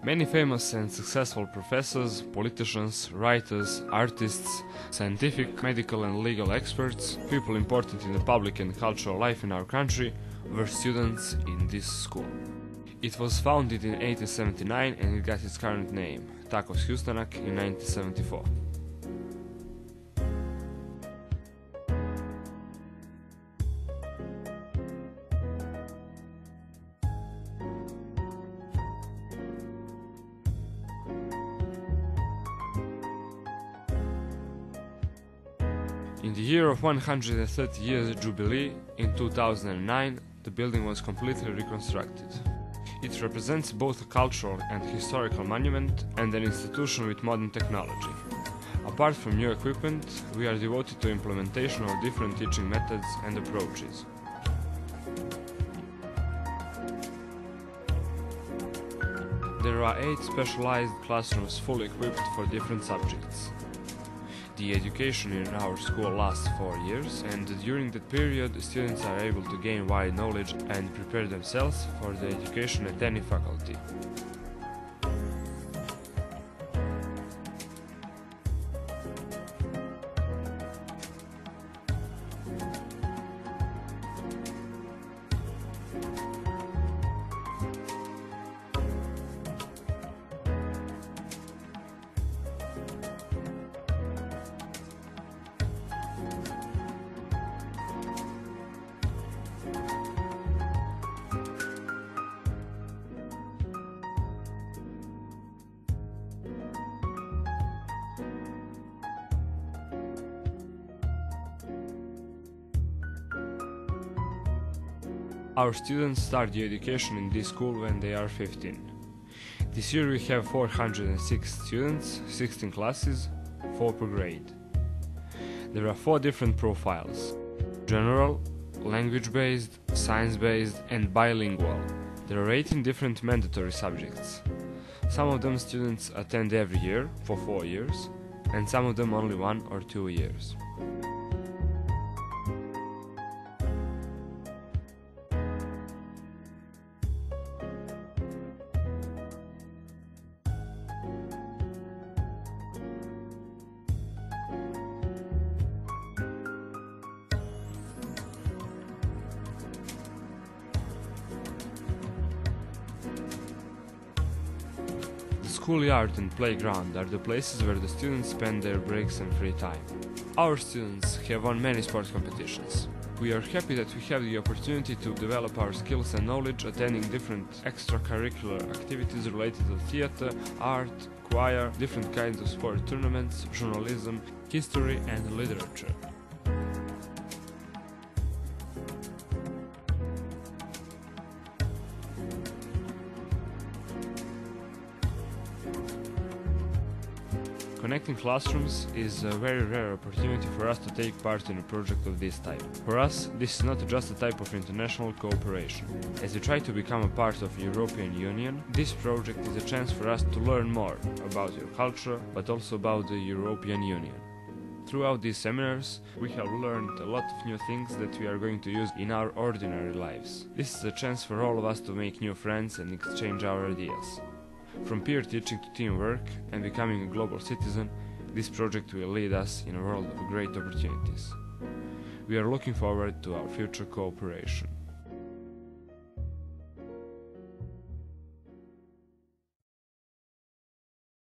Many famous and successful professors, politicians, writers, artists, scientific, medical and legal experts, people important in the public and cultural life in our country, were students in this school. It was founded in 1879 and it got its current name, Takovski ustanak, in 1974. In the year of 130 years jubilee, in 2009, the building was completely reconstructed. It represents both a cultural and historical monument and an institution with modern technology. Apart from new equipment, we are devoted to implementation of different teaching methods and approaches. There are 8 specialized classrooms fully equipped for different subjects. The education in our school lasts 4 years, and during that period, students are able to gain wide knowledge and prepare themselves for the education at any faculty. Our students start the education in this school when they are 15. This year we have 406 students, 16 classes, 4 per grade. There are 4 different profiles: general, language-based, science-based and bilingual. There are 18 different mandatory subjects. Some of them students attend every year for 4 years, and some of them only 1 or 2 years. The schoolyard and playground are the places where the students spend their breaks and free time. Our students have won many sports competitions. We are happy that we have the opportunity to develop our skills and knowledge attending different extracurricular activities related to theater, art, choir, different kinds of sport tournaments, journalism, history and literature. Connecting classrooms is a very rare opportunity for us to take part in a project of this type. For us, this is not just a type of international cooperation. As we try to become a part of the European Union, this project is a chance for us to learn more about your culture, but also about the European Union. Throughout these seminars, we have learned a lot of new things that we are going to use in our ordinary lives. This is a chance for all of us to make new friends and exchange our ideas. From peer teaching to teamwork and becoming a global citizen, this project will lead us in a world of great opportunities. We are looking forward to our future cooperation.